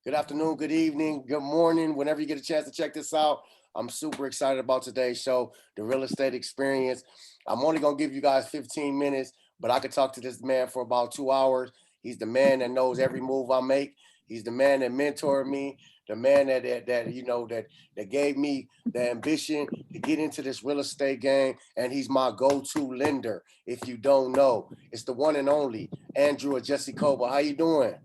Good afternoon, good evening, good morning, whenever you get a chance to check this out. I'm super excited about today's show, The Real Estate Experience. I'm only going to give you guys 15 minutes, but I could talk to this man for about 2 hours. He's the man that knows every move I make. He's the man that mentored me, the man that gave me the ambition to get into this real estate game, and he's my go-to lender. If you don't know, it's the one and only Andrew Ojeisekhoba. How you doing?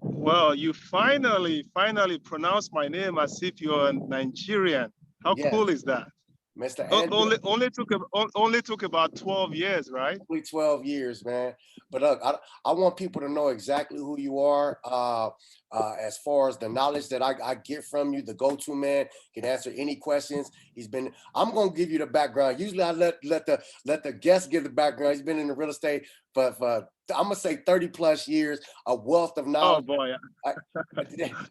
Well, you finally pronounced my name as if you're a Nigerian. How cool Yes, is that? Mr. Andrew. Only took about 12 years, right? Only 12 years, man. But look, I want people to know exactly who you are, as far as the knowledge that I get from you. The go-to man can answer any questions. I'm gonna give you the background. Usually I let the guest give the background. He's been in the real estate for I'm gonna say 30 plus years, a wealth of Oh knowledge. boy. I-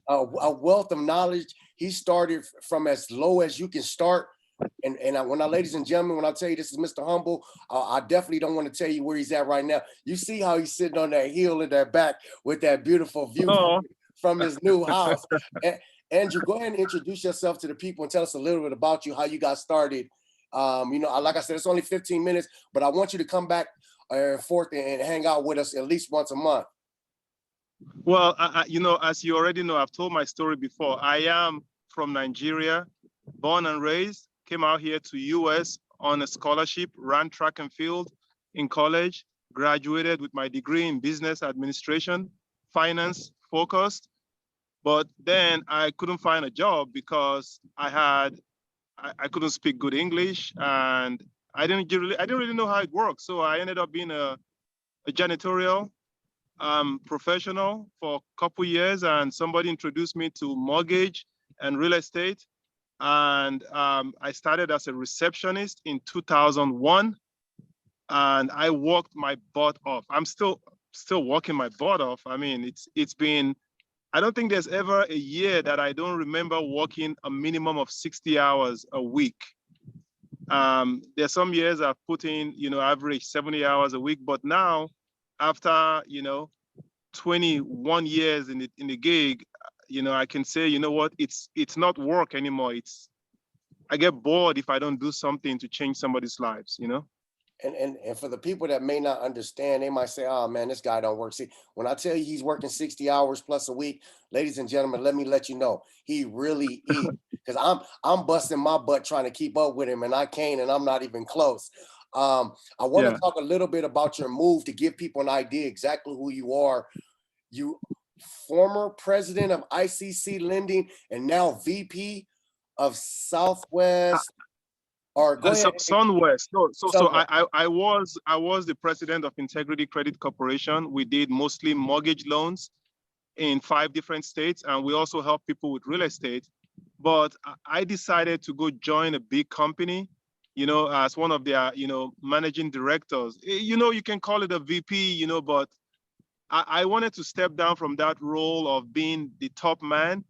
a wealth of knowledge. He started from as low as you can start. Ladies and gentlemen, when I tell you this is Mr. Humble, I definitely don't want to tell you where he's at right now. You see how he's sitting on that hill in that back with that beautiful view Oh, from his new house. Andrew, go ahead and introduce yourself to the people and tell us a little bit about you, how you got started. Like I said, it's only 15 minutes, but I want you to come back and forth and hang out with us at least once a month. well, as you already know, I've told my story before. I am from Nigeria, born and raised, came out here to US on a scholarship, ran track and field in college, graduated with my degree in business administration, finance focused. But then I couldn't find a job because I couldn't speak good English, and I didn't really know how it works. So I ended up being a janitorial professional for a couple years, and somebody introduced me to mortgage and real estate. And I started as a receptionist in 2001, and I worked my butt off. I'm still working my butt off. I mean, it's been, I don't think there's ever a year that I don't remember working a minimum of 60 hours a week. There's some years I've put in, average 70 hours a week, but now after, 21 years in the gig, I can say, you know what, it's not work anymore. I get bored if I don't do something to change somebody's lives. And for the people that may not understand, they might say, "Oh man, this guy don't work." See, when I tell you he's working 60 hours plus a week, ladies and gentlemen, let me let you know he really is. Because I'm busting my butt trying to keep up with him, and I can't, and I'm not even close. I want to Yeah. talk a little bit about your move to give people an idea exactly who you are. You former president of ICC Lending and now VP of Southwest. Or go ahead. Sunwest. So Southwest. I was the president of Integrity Credit Corporation. We did mostly mortgage loans in 5 different states, and we also help people with real estate. But I decided to go join a big company, as one of their, managing directors. You can call it a VP, but I wanted to step down from that role of being the top man,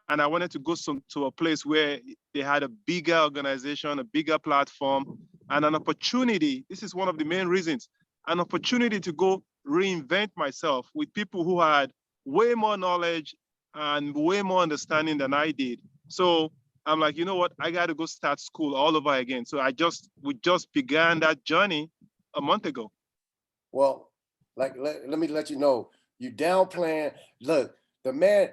and I wanted to go to a place where they had a bigger organization, a bigger platform, and an opportunity. This is one of the main reasons, an opportunity to go reinvent myself with people who had way more knowledge and way more understanding than I did. So I'm like, you know what? I got to go start school all over again. So we just began that journey a month ago. Well, let me let you know, you downplaying. Look, the man,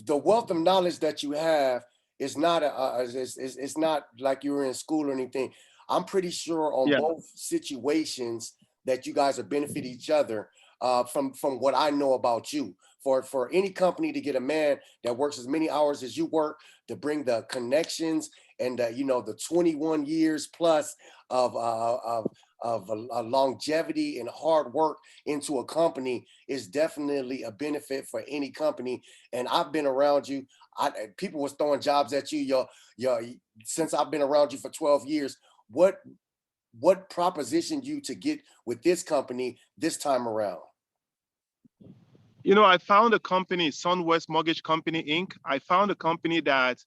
the wealth of knowledge that you have is not it's not like you were in school or anything. I'm pretty sure on Yeah. both situations that you guys have benefit each other. From what I know about you, for any company to get a man that works as many hours as you work, to bring the connections and the 21 years plus of a longevity and hard work into a company is definitely a benefit for any company. And I've been around you. People was throwing jobs at you. Your since I've been around you for 12 years. What propositioned you to get with this company this time around? I found a company, Sunwest Mortgage Company Inc. I found a company that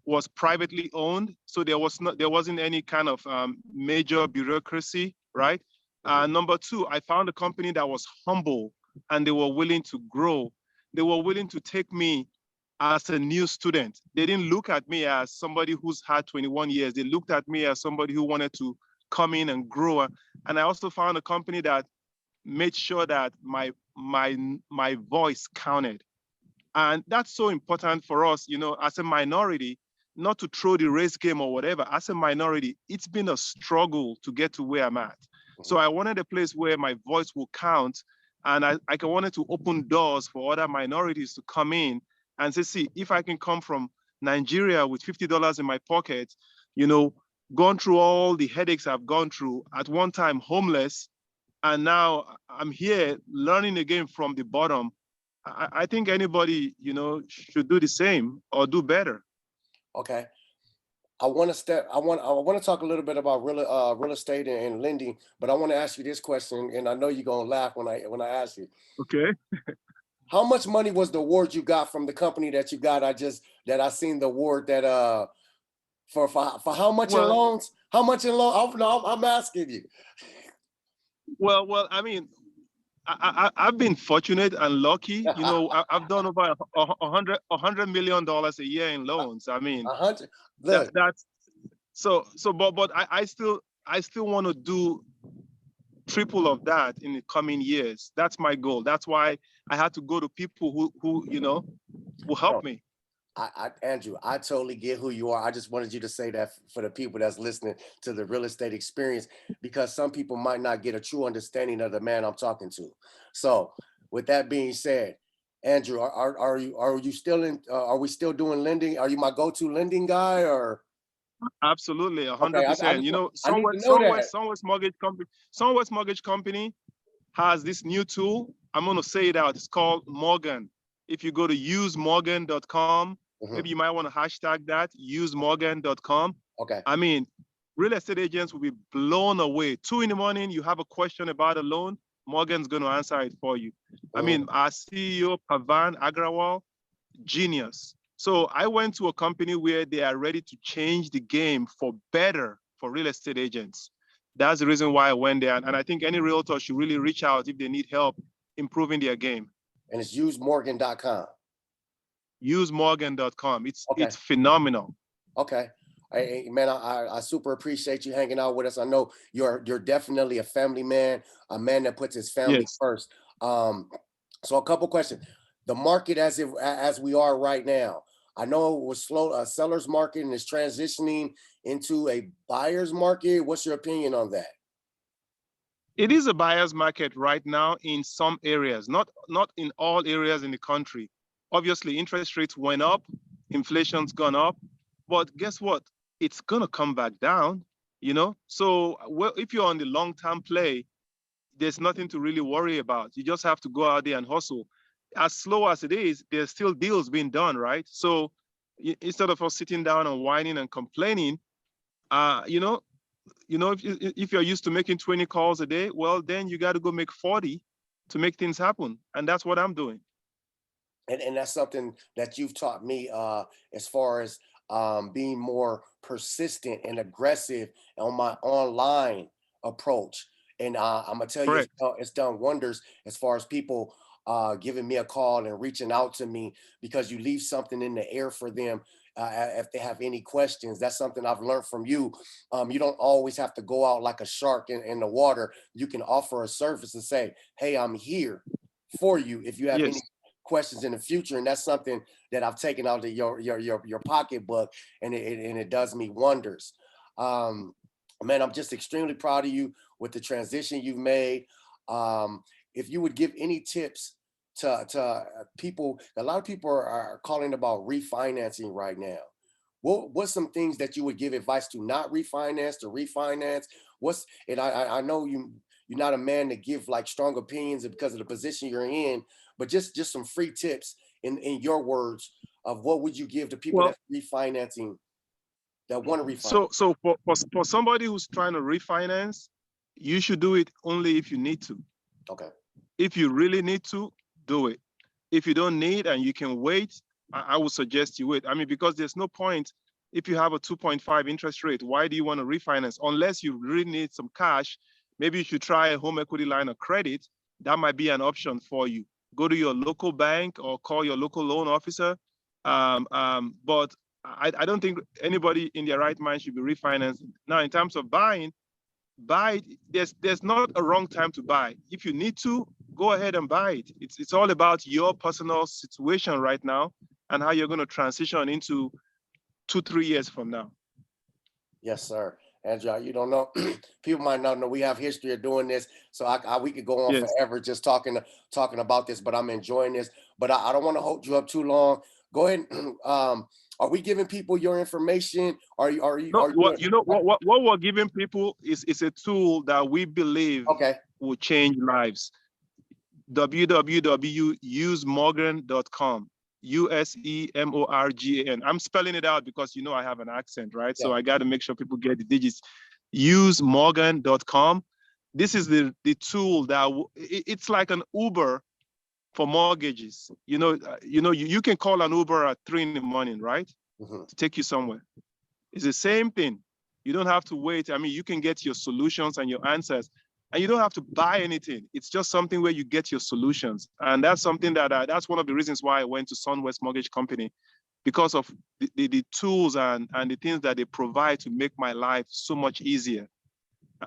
was privately owned, so there wasn't any kind of major bureaucracy, right? Number two, I found a company that was humble and they were willing to grow. they were willing to take me as a new student. They didn't look at me as somebody who's had 21 years. They looked at me as somebody who wanted to come in and grow. And I also found a company that made sure that my voice counted. And that's so important for us, as a minority, not to throw the race game or whatever. As a minority, it's been a struggle to get to where I'm at. So I wanted a place where my voice will count, and I wanted to open doors for other minorities to come in and say, see, if I can come from Nigeria with $50 in my pocket, gone through all the headaches I've gone through, at one time homeless, and now I'm here learning again from the bottom. I think anybody, should do the same or do better. Okay. I want to talk a little bit about real estate and lending, but I want to ask you this question, and I know you're gonna laugh when I ask you. Okay. How much money was the award you got from the company that you got? I seen the award that for how much in Well, loans? How much in loan? I'm asking you. well, I mean, I've been fortunate and lucky. I've done over $100 million a year in loans. I mean, 100. Look, that's but I still want to do triple of that in the coming years. That's my goal. That's why I had to go to people who will help me. Andrew, I totally get who you are. I just wanted you to say that for the people that's listening to the real estate experience, because some people might not get a true understanding of the man I'm talking to. So, with that being said, Andrew, are you still in? Are we still doing lending? Are you my go-to lending guy, or? Absolutely, Okay, 100%. I need to know that. Sunwest Mortgage Company has this new tool. I'm going to say it out. It's called Morgan. If you go to usemorgan.com, maybe you might want to hashtag that, usemorgan.com. Okay. I mean, real estate agents will be blown away. 2 a.m, you have a question about a loan, Morgan's going to answer it for you. I mean, our CEO, Travon Agrawal, genius. So I went to a company where they are ready to change the game for better for real estate agents. That's the reason why I went there. And I think any realtor should really reach out if they need help improving their game. And it's usemorgan.com. Usemorgan.com. It's phenomenal. Okay. Hey, man, I super appreciate you hanging out with us. I know you're definitely a family man, a man that puts his family first. So a couple questions. The market as we are right now, I know it was slow, a seller's market, and it's transitioning into a buyer's market. What's your opinion on that? It is a buyer's market right now in some areas, not in all areas in the country. Obviously, interest rates went up, inflation's gone up, but guess what? It's gonna come back down, So if you're on the long-term play, there's nothing to really worry about. You just have to go out there and hustle. As slow as it is, there's still deals being done, right? So instead of us sitting down and whining and complaining, if you're used to making 20 calls a day, well, then you got to go make 40 to make things happen. And that's what I'm doing. And that's something that you've taught me as far as being more persistent and aggressive on my online approach. And I'm gonna tell you, it's done wonders as far as people giving me a call and reaching out to me, because you leave something in the air for them if they have any questions. That's something I've learned from you. You don't always have to go out like a shark in the water. You can offer a service and say, hey, I'm here for you if you have any questions in the future. And that's something that I've taken out of your pocketbook, and it does me wonders. Man, I'm just extremely proud of you with the transition you've made. If you would give any tips to people, a lot of people are calling about refinancing right now. What's some things that you would give advice to not refinance, to refinance? And I know you're not a man to give like strong opinions because of the position you're in, but just some free tips in your words of what would you give to people that refinancing, that want to refinance. So for somebody who's trying to refinance, you should do it only if you need to. Okay. If you really need to, do it. If you don't need and you can wait, I would suggest you wait. I mean, because there's no point if you have a 2.5 interest rate. Why do you want to refinance? Unless you really need some cash, maybe you should try a home equity line of credit. That might be an option for you. go to your local bank or call your local loan officer. But I don't think anybody in their right mind should be refinancing. Now, in terms of buying, there's not a wrong time to buy. If you need to, go ahead and buy it. It's all about your personal situation right now and how you're going to transition into 2-3 years from now. Yes, sir. Andrew, you don't know, people might not know we have history of doing this, so we could go on forever just talking about this, but I'm enjoying this. But I don't want to hold you up too long. Go ahead. Are we giving people your information? Are you? What we're giving people is a tool that we believe will change lives. www.usemorgan.com. USEMORGAN. I'm spelling it out because I have an accent, right? So I got to make sure people get the digits. Usemorgan.com. This is the tool that it's like an Uber for mortgages. You can call an Uber at 3 in the morning, right? To take you somewhere. It's the same thing. You don't have to wait. I mean, you can get your solutions and your answers, and you don't have to buy anything. It's just something where you get your solutions. And that's something that's one of the reasons why I went to Sunwest Mortgage Company, because of the tools and the things that they provide to make my life so much easier.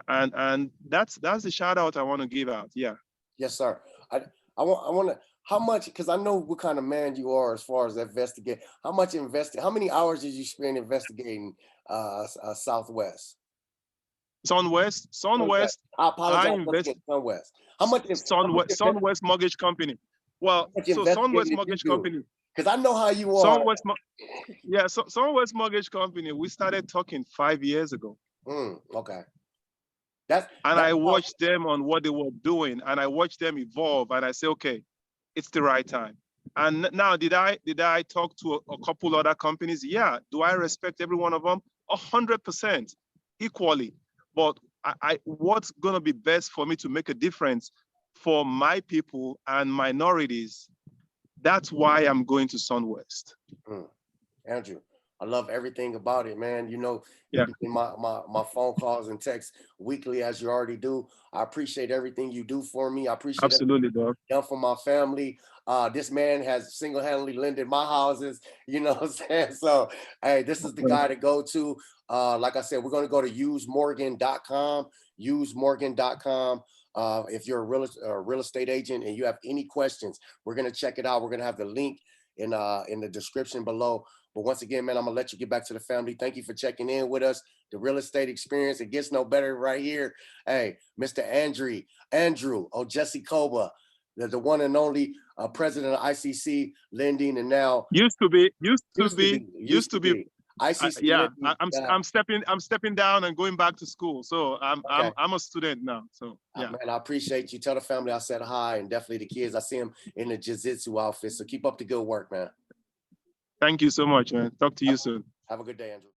And that's the shout out I want to give out. Yeah. Yes, sir. I want to, how much, because I know what kind of man you are as far as investigate. How many hours did you spend investigating Southwest? Sunwest. I apologize. Sunwest. How much? Sunwest Mortgage Company. Well, so Sunwest Mortgage Company. Because I know how you are. Sunwest Mortgage Company. We started talking 5 years ago. Okay. I watched them on what they were doing, and I watched them evolve, and I say, okay, it's the right time. And now, did I talk to a couple other companies? Yeah. Do I respect every one of them? 100%, equally. But what's going to be best for me to make a difference for my people and minorities? That's why I'm going to Sunwest. Andrew, I love everything about it, man. My phone calls and texts weekly, as you already do. I appreciate everything you do for me. I appreciate absolutely, dog. Done for my family. This man has single-handedly lended my houses. You know what I'm saying? So, hey, this is the guy to go to. Like I said, we're going to go to usemorgan.com. Usemorgan.com. If you're a real estate agent and you have any questions, we're going to check it out. We're going to have the link in the description below. But once again, man, I'm going to let you get back to the family. Thank you for checking in with us. The real estate experience, it gets no better right here. Hey, Mr. Andrew Ojeisekhoba, the one and only president of ICC Lending, and now used to be ICC. I'm stepping down and going back to school. So I'm a student now. So yeah, man, I appreciate you. Tell the family I said hi, and definitely the kids. I see them in the jiu-jitsu outfit. So keep up the good work, man. Thank you so much, man. Talk to you soon. Have a good day, Andrew.